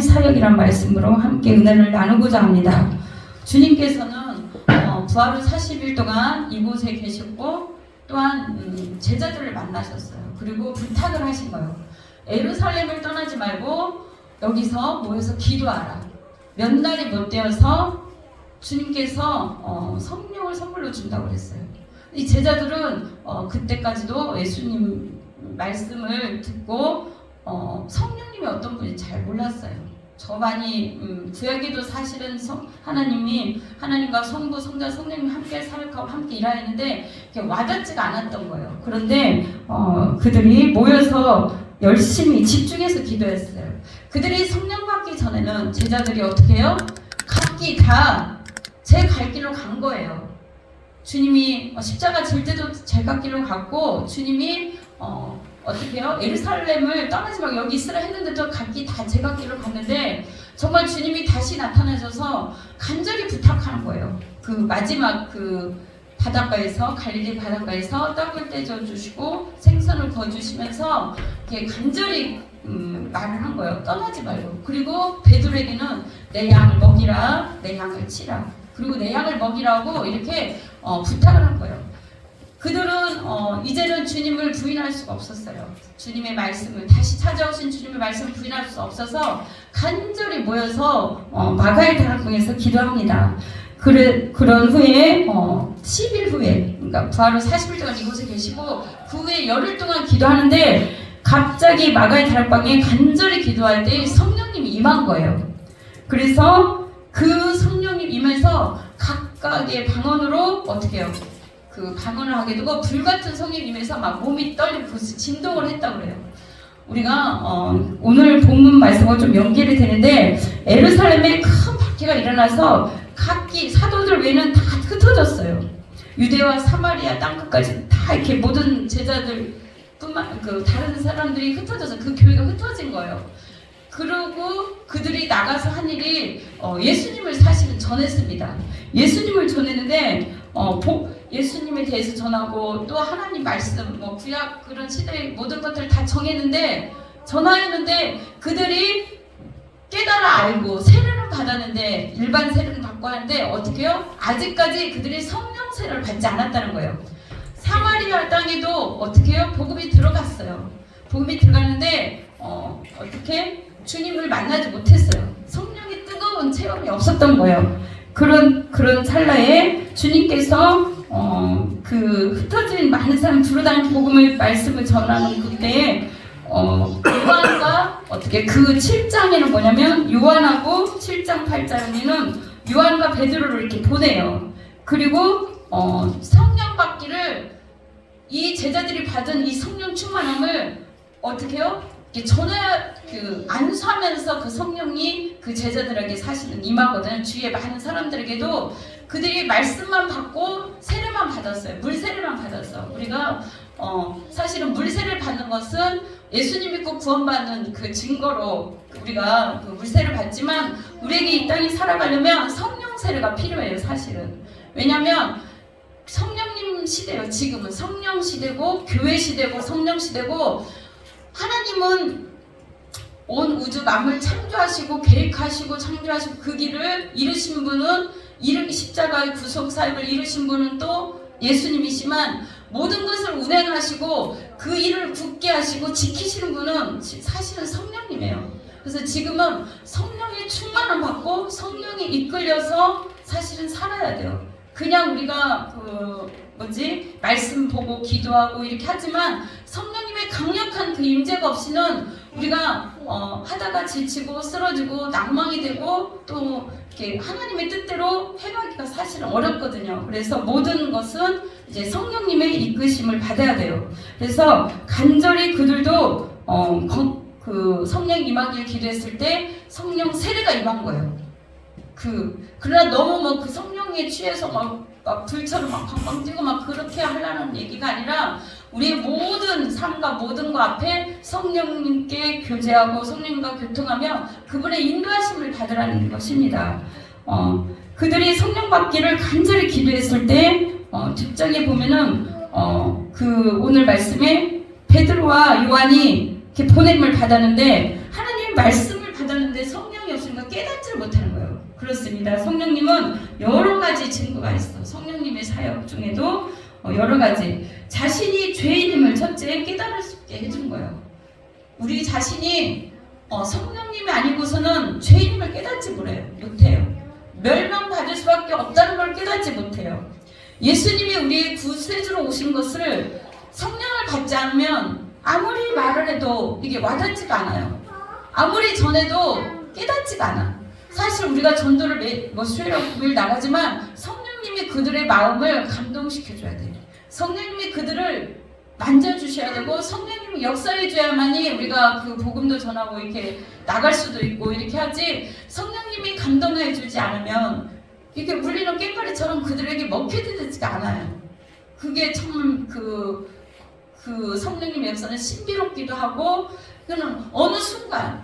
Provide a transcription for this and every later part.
사역이란 말씀으로 함께 은혜를 나누고자 합니다. 주님께서는 부활 후 40일 동안 이곳에 계셨고 또한 제자들을 만나셨어요. 그리고 부탁을 하신 거예요. 예루살렘을 떠나지 말고 여기서 모여서 기도하라. 몇 날이 못 되어서 주님께서 성령을 선물로 준다고 그랬어요. 이 제자들은 그때까지도 예수님 말씀을 듣고 성령님이 어떤 분인지 잘 몰랐어요. 저 많이 구약에도 사실은 하나님과 성부, 성자, 성령님 함께 살아가고 함께 일하였는데 와닿지가 않았던 거예요. 그런데 그들이 모여서 열심히 집중해서 기도했어요. 그들이 성령 받기 전에는 제자들이 어떻게 해요? 각기 다 제 갈 길로 간 거예요. 주님이 십자가 질 때도 제 갈 길로 갔고 주님이 어떻게 해요? 예루살렘을 떠나지 말고 여기 있으라 했는데도 각기 다 제 갈 길로 갔는데 정말 주님이 다시 나타나셔서 간절히 부탁하는 거예요. 그 마지막 그 바닷가에서 갈릴리 바닷가에서 떡을 떼줘 주시고 생선을 구워 주시면서 간절히 말을 한 거예요. 떠나지 말고. 그리고 베드로에게는 내 양을 먹이라, 내 양을 치라. 그리고 내 양을 먹이라고 이렇게 부탁을 한 거예요. 그들은 이제는 주님을 부인할 수가 없었어요. 주님의 말씀을 다시 찾아오신 주님의 말씀을 부인할 수 없어서 간절히 모여서 마가의 다락방에서 기도합니다. 그런 후에 10일 후에 그러니까 부활 후 40일 동안 이곳에 계시고 그 후에 열흘 동안 기도하는데 갑자기 마가의 다락방에 간절히 기도할 때 성령님이 임한 거예요. 그래서 그 성령님 임해서 각각의 방언으로 어떻게 해요? 그 방언을 하게 되고 불같은 성령님에서 막 몸이 떨리고 진동을 했다고 그래요. 우리가 오늘 본문 말씀과 좀 연결이 되는데 에루살렘에 큰 박해가 일어나서 각기 사도들 외에는 다 흩어졌어요. 유대와 사마리아 땅끝까지 다 이렇게 모든 제자들 뿐만 다른 사람들이 흩어져서 그 교회가 흩어진 거예요. 그러고 그들이 나가서 한 일이 예수님을 사실은 전했습니다. 예수님을 전했는데 예수님에 대해서 전하고 또 하나님 말씀, 구약 그런 시대의 모든 것들을 다 정했는데 전하였는데 그들이 깨달아 알고 세례를 받았는데 일반 세례를 받고 하는데 어떻게 해요? 아직까지 그들이 성령 세례를 받지 않았다는 거예요. 사마리아 땅에도 어떻게 해요? 복음이 들어갔어요. 복음이 들어갔는데 어떻게? 주님을 만나지 못했어요. 성령의 뜨거운 체험이 없었던 거예요. 그런 찰나에 주님께서 그 흩어진 많은 사람 두루다니는 복음을 말씀을 전하는 그때에 요한과 어떻게 그 7장에는 뭐냐면 요한하고 7장 8장에는 요한과 베드로를 이렇게 보내요. 그리고 성령 받기를 이 제자들이 받은 이 성령 충만함을 어떻게 해요? 안수하면서 그 성령이 그 제자들에게 사실은 임하거든요. 주위에 많은 사람들에게도 그들이 말씀만 받고 세례만 받았어요. 물세례만 받았어. 우리가 사실은 물세례를 받는 것은 예수님 믿고 구원받는 그 증거로 우리가 그 물세례를 받지만 우리에게 이 땅에 살아가려면 성령 세례가 필요해요. 사실은. 왜냐하면 성령님 시대예요. 지금은 성령 시대고 교회 시대고 성령 시대고 하나님은 온 우주 만물 창조하시고 계획하시고 창조하시고 그 길을 이루신 분은 십자가의 구속 사역을 이루신 분은 또 예수님이시만 모든 것을 운행하시고 그 일을 굳게 하시고 지키시는 분은 사실은 성령님이에요. 그래서 지금은 성령의 충만을 받고 성령이 이끌려서 사실은 살아야 돼요. 그냥 우리가 말씀 보고 기도하고 이렇게 하지만 성령님의 강력한 그 임재가 없이는 우리가 하다가 지치고 쓰러지고 낭망이 되고 또 이렇게 하나님의 뜻대로 행하기가 사실은 어렵거든요. 그래서 모든 것은 이제 성령님의 이끄심을 받아야 돼요. 그래서 간절히 그들도 그 성령 임하기를 기도했을 때 성령 세례가 임한 거예요. 그러나 너무 그 성령에 취해서 막 불처럼 막 방방 뛰고 막 그렇게 하려는 얘기가 아니라 우리의 모든 삶과 모든 것 앞에 성령님께 교제하고 성령님과 교통하며 그분의 인도하심을 받으라는 것입니다. 그들이 성령 받기를 간절히 기도했을 때 뒷장에 보면은 그 오늘 말씀에 베드로와 요한이 이렇게 보냄을 받았는데 하나님의 말씀을 받았는데 성령이 없으니까 깨닫지를 못하는 거예요. 그렇습니다. 성령님은 여러 가지 증거가 있어. 성령님의 사역 중에도 여러 가지 자신이 죄인임을 첫째 깨달을 수 있게 해준 거예요. 우리 자신이 성령님이 아니고서는 죄인임을 깨닫지 못해요. 멸망받을 수밖에 없다는 걸 깨닫지 못해요. 예수님이 우리의 구세주로 오신 것을 성령을 받지 않으면 아무리 말을 해도 이게 와닿지가 않아요. 아무리 전해도 깨닫지가 않아. 사실 우리가 전도를 수요일 매일 나가지만 성령님이 그들의 마음을 감동시켜줘야 돼요. 성령님이 그들을 만져주셔야 되고 성령님이 역사해줘야만이 우리가 그 복음도 전하고 이렇게 나갈 수도 있고 이렇게 하지, 성령님이 감동해주지 않으면 이게 울리는 깽가리처럼 그들에게 먹혀지지가 않아요. 그게 참 그 성령님의 역사는 신비롭기도 하고, 그는 어느 순간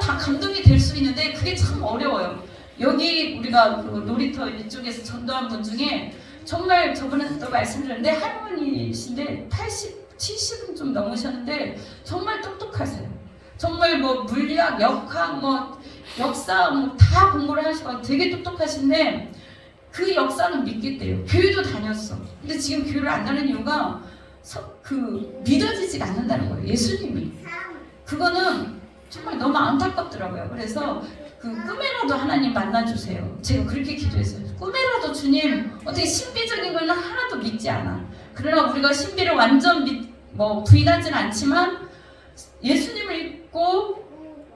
다 감동이 될 수 있는데 그게 참 어려워요. 여기 우리가 그 놀이터 이쪽에서 전도한 분 중에 정말 저번에 또 말씀드렸는데 할머니이신데 80, 70은 좀 넘으셨는데 정말 똑똑하세요. 정말 뭐 물리학, 역학, 뭐 역사 다 공부를 하시고 되게 똑똑하신데 그 역사는 믿겠대요. 교회도 다녔어. 근데 지금 교회를 안 다니는 이유가 믿어지지가 않는다는 거예요. 예수님이. 그거는 정말 너무 안타깝더라고요. 그래서 꿈에라도 하나님 만나주세요. 제가 그렇게 기도했어요. 꿈에라도 주님, 어떻게 신비적인 거는 하나도 믿지 않아. 그러나 우리가 신비를 완전 부인하지는 않지만 예수님을 믿고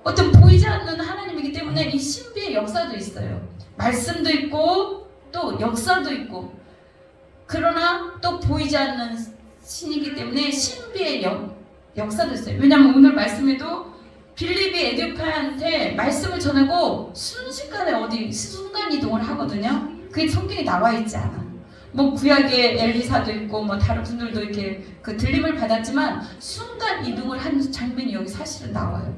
어떤 보이지 않는 하나님이기 때문에 이 신비의 역사도 있어요. 말씀도 있고 또 역사도 있고, 그러나 또 보이지 않는 신이기 때문에 신비의 역사도 있어요. 왜냐하면 오늘 말씀에도 빌립이 에디오파한테 말씀을 전하고 순식간에 순간 이동을 하거든요. 그게 성경에 나와 있지 않아. 구약에 엘리사도 있고 다른 분들도 이렇게 그 들림을 받았지만 순간 이동을 한 장면이 여기 사실은 나와요.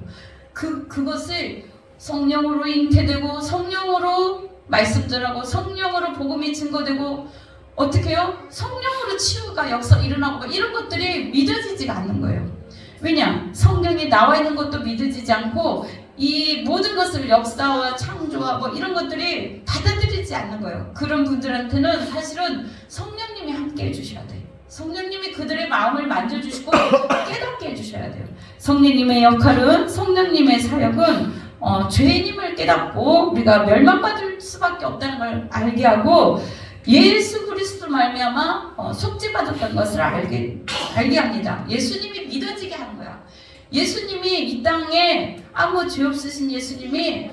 그것을 성령으로 잉태되고 성령으로 말씀 전하고 성령으로 복음이 증거되고 어떻게 해요? 성령으로 치유가 역사 일어나고 이런 것들이 믿어지지가 않는 거예요. 왜냐? 성경에 나와 있는 것도 믿어지지 않고 이 모든 것을 역사와 창조와 이런 것들이 받아들이지 않는 거예요. 그런 분들한테는 사실은 성령님이 함께 해주셔야 돼요. 성령님이 그들의 마음을 만져주시고 깨닫게 해주셔야 돼요. 성령님의 역할은, 성령님의 사역은 죄인임을 깨닫고 우리가 멸망받을 수밖에 없다는 걸 알게 하고 예수 그리스도 말미암아 속죄받았던 것을 알게 합니다. 예수님이 믿어지게 하는 거야. 예수님이 이 땅에 아무 죄 없으신 예수님이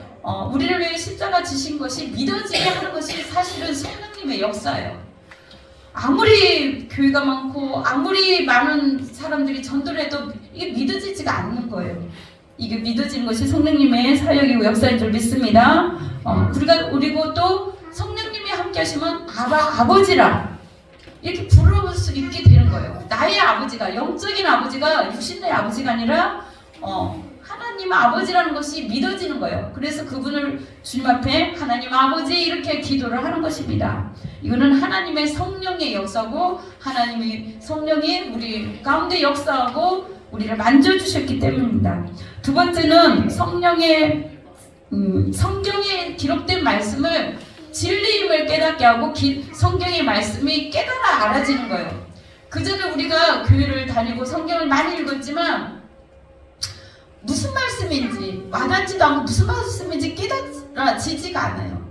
우리를 위해 십자가 지신 것이 믿어지게 하는 것이 사실은 성령님의 역사예요. 아무리 교회가 많고 아무리 많은 사람들이 전도를 해도 이게 믿어지지가 않는 거예요. 이게 믿어지는 것이 성령님의 사역이고 역사인 줄 믿습니다. 그리고 또 성령님이 함께 하시면 아버지라 이렇게 부를 수 있게 되는 거예요. 나의 아버지가, 영적인 아버지가 육신의 아버지가 아니라 하나님 아버지라는 것이 믿어지는 거예요. 그래서 그분을 주님 앞에 하나님 아버지 이렇게 기도를 하는 것입니다. 이거는 하나님의 성령의 역사고 하나님의 성령이 우리 가운데 역사하고 우리를 만져주셨기 때문입니다. 두 번째는 성경에 기록된 말씀을 진리임을 깨닫게 하고 성경의 말씀이 깨달아 알아지는 거예요. 그전에 우리가 교회를 다니고 성경을 많이 읽었지만 무슨 말씀인지 와닿지도 않고 무슨 말씀인지 깨달아지지가 않아요.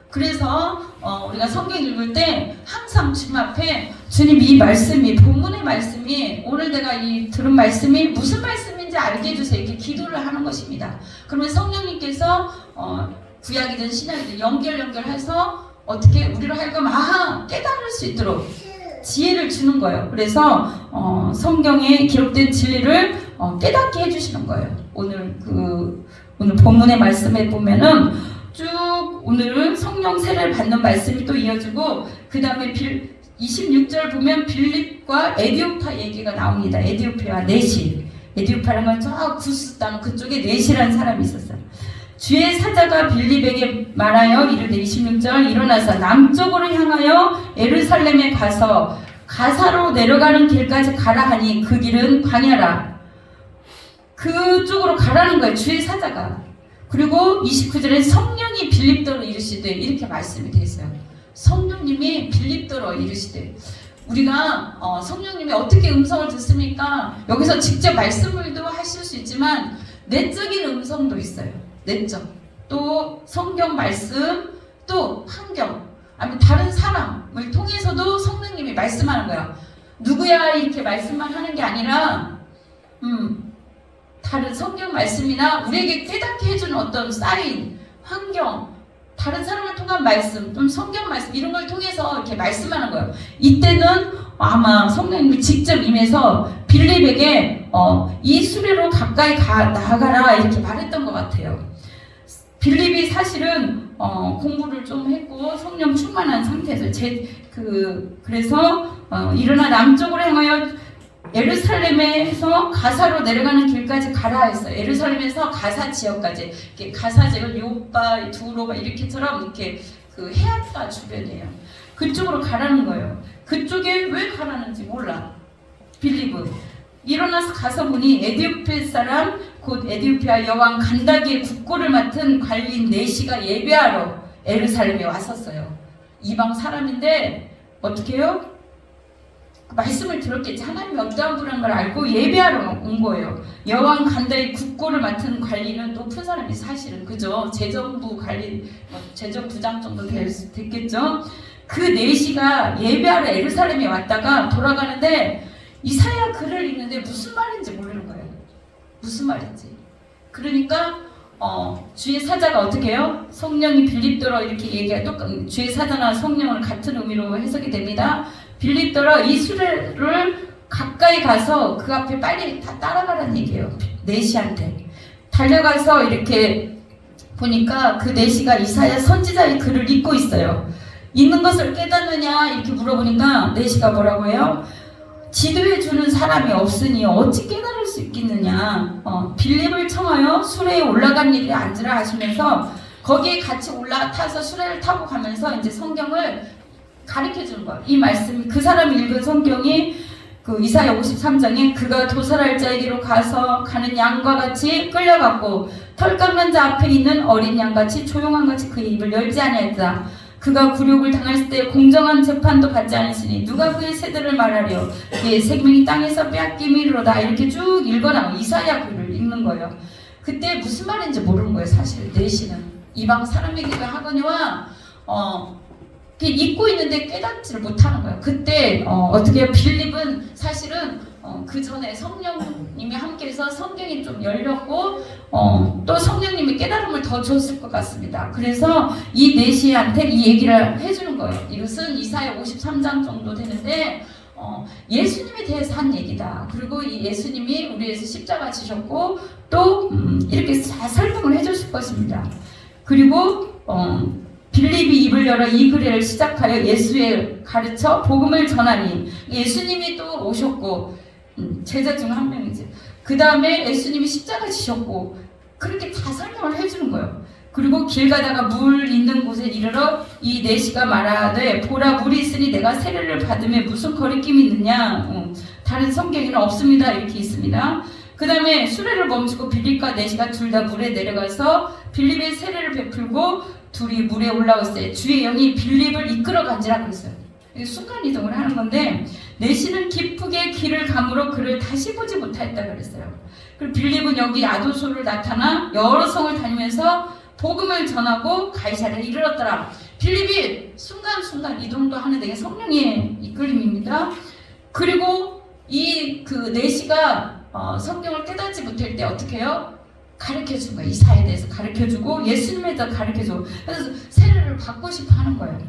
그래서 우리가 성경 읽을 때 항상 주님 앞에 주님 이 말씀이 본문의 말씀이 오늘 내가 이 들은 말씀이 무슨 말씀인지 알게 해주세요. 이렇게 기도를 하는 것입니다. 그러면 성령님께서 구약이든 신약이든 연결해서 어떻게 우리로 하여금 깨달을 수 있도록 지혜를 주는 거예요. 그래서 성경에 기록된 진리를 깨닫게 해주시는 거예요. 오늘 본문의 말씀에 보면은 쭉 오늘은 성령 세례를 받는 말씀이 또 이어지고 그 다음에 26절 보면 빌립과 에디오파 얘기가 나옵니다. 에디오파와 네시. 에디오파라는 건 저 구스 땅 그쪽에 네시라는 사람이 있었어요. 주의 사자가 빌립에게 말하여 이르되 26절 일어나서 남쪽으로 향하여 예루살렘에 가서 가사로 내려가는 길까지 가라 하니 그 길은 광야라. 그쪽으로 가라는 거예요. 주의 사자가. 그리고 29절에 성령이 빌립더로 이르시되 이렇게 말씀이 되어 있어요. 성령님이 빌립더로 이르시되 우리가 성령님이 어떻게 음성을 듣습니까? 여기서 직접 말씀을도 하실 수 있지만 내적인 음성도 있어요. 내적. 또 성경 말씀, 또 환경, 아니면 다른 사람을 통해서도 성령님이 말씀하는 거예요. 누구야 이렇게 말씀만 하는 게 아니라 다른 성경 말씀이나 우리에게 깨닫게 해주는 어떤 사인, 환경, 다른 사람을 통한 말씀, 좀 성경 말씀 이런 걸 통해서 이렇게 말씀하는 거예요. 이때는 아마 성령님이 직접 임해서 빌립에게 이 수레로 가까이 나아가라 이렇게 말했던 것 같아요. 빌립이 사실은 공부를 좀 했고 성령 충만한 상태에서 그래서 일어나 남쪽으로 향하여 예루살렘에서 가사로 내려가는 길까지 가라 했어요. 예루살렘에서 가사 지역까지. 이렇게 가사 지역은 요빠, 두로바 이렇게처럼 이렇게 그 해안가 주변이에요. 그쪽으로 가라는 거예요. 그쪽에 왜 가라는지 몰라. 빌립은 일어나서 가서 보니 에디오피아 사람 곧 에디오피아 여왕 간다기의 국고를 맡은 관리인 네시가 예배하러 예루살렘에 왔었어요. 이방 사람인데 어떻게 해요? 말씀을 들었겠지. 하나님이 어떠한 분인 걸 알고 예배하러 온 거예요. 여왕 간다의 국고를 맡은 관리는 높은 사람이 사실은 그죠. 재정부 관리, 재정부장 정도 됐겠죠. 그 네시가 예배하러 예루살렘에 왔다가 돌아가는데 이사야 글을 읽는데 무슨 말인지 모르는 거예요. 무슨 말인지. 그러니까 주의 사자가 어떻게 해요? 성령이 빌립더러 이렇게 주의 사자나 성령을 같은 의미로 해석이 됩니다. 빌립더러 이 수레를 가까이 가서 그 앞에 빨리 다 따라가라는 얘기예요. 네시한테 달려가서 이렇게 보니까 그 네시가 이사야 선지자의 글을 읽고 있어요. 읽는 것을 깨닫느냐 이렇게 물어보니까 네시가 뭐라고 해요? 지도해 주는 사람이 없으니 어찌 깨달을 수 있겠느냐. 빌립을 청하여 수레에 올라간 일에 앉으라 하시면서 거기에 같이 올라타서 수레를 타고 가면서 이제 성경을 가르쳐 주는 거예요. 이 말씀, 그 사람이 읽은 성경이 그 이사야 53장에 그가 도살할 자에게로 가는 양과 같이 끌려갔고 털 깎는 자 앞에 있는 어린 양같이 조용한 같이 그의 입을 열지 아니하였다. 그가 굴욕을 당했을 때 공정한 재판도 받지 않으시니 누가 그의 세대를 말하려. 그의 생명이 땅에서 빼앗김이로다. 이렇게 쭉 읽어나고 이사야 글을 읽는 거예요. 그때 무슨 말인지 모르는 거예요. 사실 네시는 이방 사람이기도 하거니와 잊고 있는데 깨닫지를 못하는 거예요. 그때 어떻게 해요? 빌립은 사실은 그 전에 성령님이 함께해서 성경이 좀 열렸고 또 성령님이 깨달음을 더 줬을 것 같습니다. 그래서 이 네시한테 이 얘기를 해주는 거예요. 이것은 이사야 53장 정도 되는데 예수님에 대해서 한 얘기다. 그리고 이 예수님이 우리에서 십자가 지셨고 또 이렇게 잘 설명을 해주실 것입니다. 그리고 빌립이 입을 열어 이 글을 시작하여 예수의 가르쳐 복음을 전하니 예수님이 또 오셨고 제자 중 한 명이지. 그 다음에 예수님이 십자가 지셨고 그렇게 다 설명을 해주는 거예요. 그리고 길 가다가 물 있는 곳에 이르러 이 네시가 말하되 보라 물이 있으니 내가 세례를 받음에 무슨 거리낌이 있느냐. 다른 성경에는 없습니다. 이렇게 있습니다. 그 다음에 수레를 멈추고 빌립과 네시가 둘 다 물에 내려가서 빌립의 세례를 베풀고 둘이 물에 올라왔을 때 주의 영이 빌립을 이끌어 간지라 그랬어요. 순간이동을 하는 건데 네시는 기쁘게 길을 감으로 그를 다시 보지 못했다 그랬어요. 그리고 빌립은 여기 아도소를 나타나 여러 성을 다니면서 복음을 전하고 가이사랴에 이르렀더라. 빌립이 순간순간 이동도 하는데 이게 성령의 이끌림입니다. 그리고 그 네시가 성경을 깨닫지 못할 때 어떻게 해요? 가르쳐준 거예요. 이사에 대해서 가르쳐주고 예수님에 대해서 가르쳐주고 그래서 세례를 받고 싶어 하는 거예요.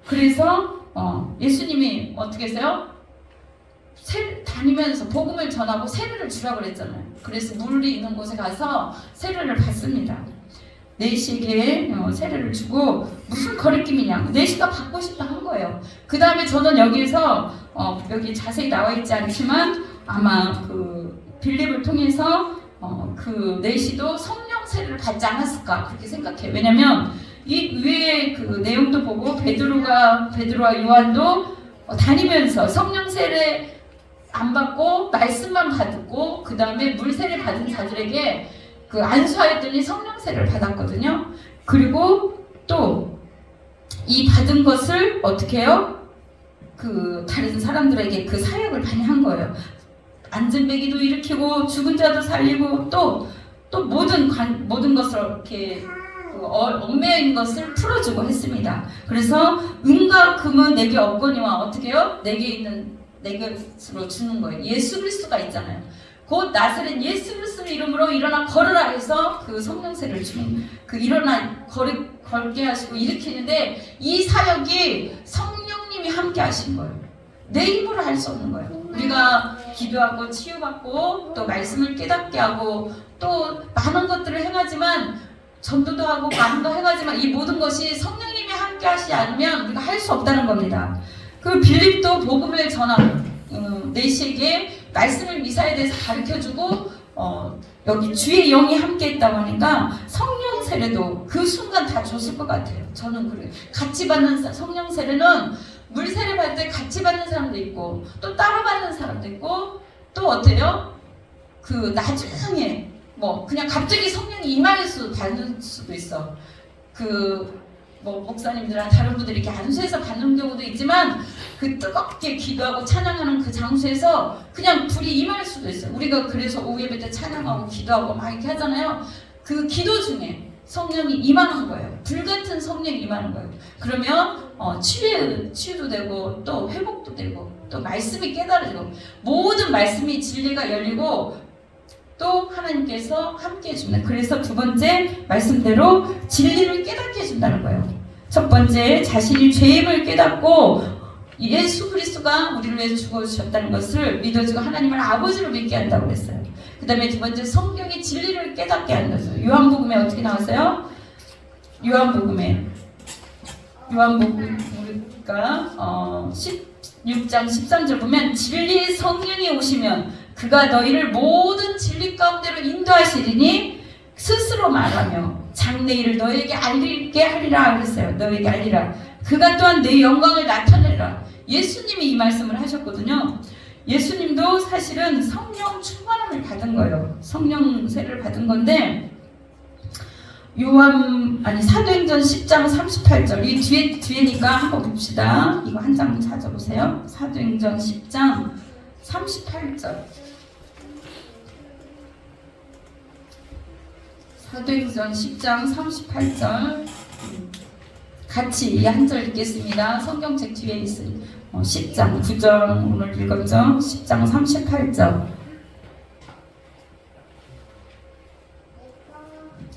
그래서 예수님이 어떻게 했어요? 다니면서 복음을 전하고 세례를 주라고 그랬잖아요. 그래서 물이 있는 곳에 가서 세례를 받습니다. 네시에게 세례를 주고 무슨 거리낌이냐. 네시가 받고 싶다 한 거예요. 그 다음에 저는 여기에서 여기 자세히 나와 있지 않지만 아마 그 빌립을 통해서 그 네시도 성령 세례를 받지 않았을까 그렇게 생각해요. 왜냐면 이 위에 그 내용도 보고 베드로와 요한도 다니면서 성령 세례 안 받고 말씀만 받고 그 다음에 물 세례 받은 자들에게 그 안수하였더니 성령세를 받았거든요. 그리고 또 이 받은 것을 어떻게 해요? 그 다른 사람들에게 그 사역을 많이 한 거예요. 안전배기도 일으키고 죽은 자도 살리고 또 모든 것을 이렇게 얽매여 있는 것을 풀어주고 했습니다. 그래서 은과 금은 내게 없거니와 어떻게 해요? 내게 있는 내 것으로 주는 거예요. 예수 그리스도가 있잖아요. 곧 나사렛 예수 그리스도 이름으로 일어나 걸으라 해서 그 성령세를 주는 그 일어나 걸게 하시고 일으키는데 이 사역이 성령님이 함께 하신 거예요. 내 힘으로 할 수 없는 거예요. 우리가 기도하고 치유받고 또 말씀을 깨닫게 하고 또 많은 것들을 행하지만 전도도 하고 많은 거 행하지만 이 모든 것이 성령님이 함께 하시지 않으면 우리가 할 수 없다는 겁니다. 그 빌립도 복음을 전하고 내시에게 말씀을 미사에 대해서 가르쳐주고 여기 주의 영이 함께 했다고 하니까 성령 세례도 그 순간 다 줬을 것 같아요. 저는 그래요. 같이 받는 성령 세례는 물 세례 받을 때 같이 받는 사람도 있고 또 따로 받는 사람도 있고 또 어때요? 그 나중에 뭐 그냥 갑자기 성령이 임할 수도 받는 수도 있어. 뭐 목사님들이나 다른 분들이 이렇게 안수해서 받는 경우도 있지만 그 뜨겁게 기도하고 찬양하는 그 장소에서 그냥 불이 임할 수도 있어요. 우리가 그래서 오후 예배 때 찬양하고 기도하고 막 이렇게 하잖아요. 그 기도 중에 성령이 임하는 거예요. 불같은 성령이 임하는 거예요. 그러면 치유도 되고 또 회복도 되고 또 말씀이 깨달아지고 모든 말씀이 진리가 열리고 또 하나님께서 함께 해줍니다. 그래서 두 번째 말씀대로 진리를 깨닫게 해준다는 거예요. 첫 번째 자신이 죄임을 깨닫고 예수 그리스도가 우리를 위해서 죽어주셨다는 것을 믿어주고 하나님을 아버지로 믿게 한다고 그랬어요. 그 다음에 두 번째 성경의 진리를 깨닫게 하는 거죠. 요한복음에 어떻게 나왔어요? 요한복음에 우리가 16장 13절 보면 진리의 성령이 오시면 그가 너희를 모든 진리 가운데로 인도하시리니 스스로 말하며 장래일을 너희에게 알리게 하리라 그랬어요. 너희에게 알리라. 그가 또한 내 영광을 나타내리라. 예수님이 이 말씀을 하셨거든요. 예수님도 사실은 성령 충만함을 받은 거예요. 성령 세를 받은 건데 사도행전 10장 38절 이 뒤에니까 한번 봅시다. 이거 한 장 찾아보세요. 사도행전 10장 38절 사도행전 10장 38절 같이 이 한 절 읽겠습니다. 성경책 뒤에 있으니 10장 9절 오늘 읽었죠? 10장 38절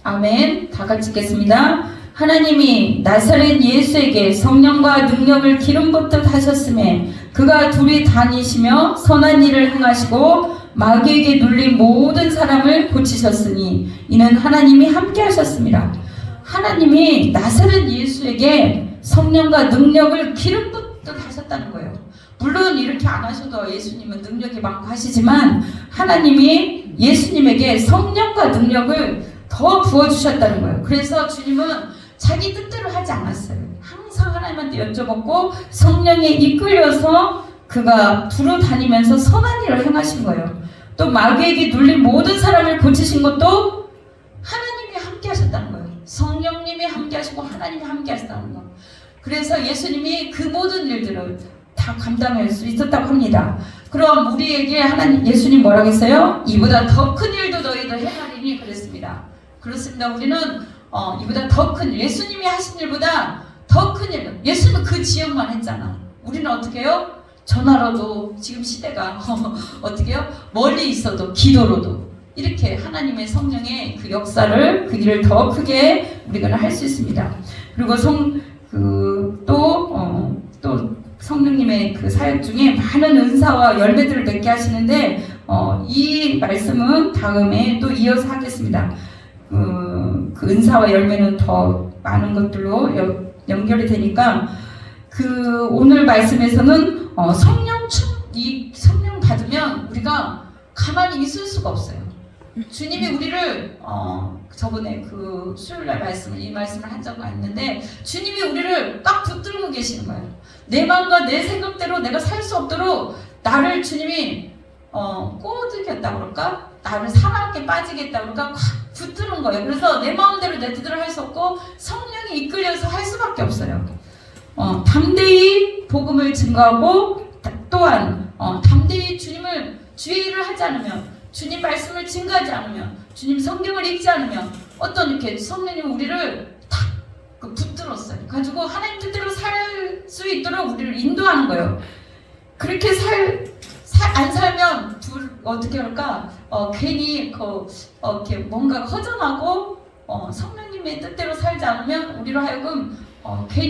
아멘. 다 같이 읽겠습니다. 하나님이 나사렛 예수에게 성령과 능력을 기름 붓듯 하셨음에 그가 둘이 다니시며 선한 일을 행하시고 마귀에게 눌린 모든 사람을 고치셨으니 이는 하나님이 함께 하셨습니다. 하나님이 나사렛 예수에게 성령과 능력을 기름 붓듯 하셨다는 거예요. 물론 이렇게 안 하셔도 예수님은 능력이 많고 하시지만 하나님이 예수님에게 성령과 능력을 더 부어주셨다는 거예요. 그래서 주님은 자기 뜻대로 하지 않았어요. 항상 하나님한테 여쭤봤고 성령에 이끌려서 그가 두루 다니면서 선한 일을 행하신 거예요. 또 마귀에게 눌린 모든 사람을 고치신 것도 하나님이 함께 하셨다는 거예요. 성령님이 함께 하시고 하나님이 함께 하셨다는 거. 그래서 예수님이 그 모든 일들을 다 감당할 수 있었다고 합니다. 그럼 우리에게 예수님 뭐라고 했어요? 이보다 더 큰 일도 너희도 행하리니 그랬습니다. 그렇습니다. 우리는 이보다 더 큰 일, 예수님이 하신 일보다 더 큰 일, 예수님은 그 지역만 했잖아. 우리는 어떻게 해요? 전화로도 지금 시대가 어떻게 해요? 멀리 있어도 기도로도 이렇게 하나님의 성령의 그 역사를 그 일을 더 크게 우리가 할 수 있습니다. 그리고 또 성령님의 그 사역 중에 많은 은사와 열매들을 맺게 하시는데 이 말씀은 다음에 또 이어서 하겠습니다. 그 은사와 열매는 더 많은 것들로 연결이 되니까 오늘 말씀에서는 이 성령 받으면 우리가 가만히 있을 수가 없어요. 주님이 우리를 저번에 그 수요일날 이 말씀을 한 적은 있는데 주님이 우리를 딱 붙들고 계시는 거예요. 내 마음과 내 생각대로 내가 살 수 없도록 나를 주님이 꼬드겼다 그럴까? 나를 사랑하게 빠지겠다. 우리가 확 붙드는 거예요. 그래서 내 마음대로 내 뜻대로 할 수 없고 성령이 이끌려서 할 수밖에 없어요. 담대히 복음을 증거하고 또한 담대히 주의 일을 하지 않으면, 주님 말씀을 증거하지 않으면, 주님 성경을 읽지 않으면 어떤 이렇게 성령님 우리를 탁 붙들었어요. 가지고 하나님 뜻대로 살 수 있도록 우리를 인도하는 거예요. 그렇게 안 살면 어떻게 할까? 괜히 이렇게 뭔가 허전하고 성령님의 뜻대로 살지 않으면 우리로 하여금 괜히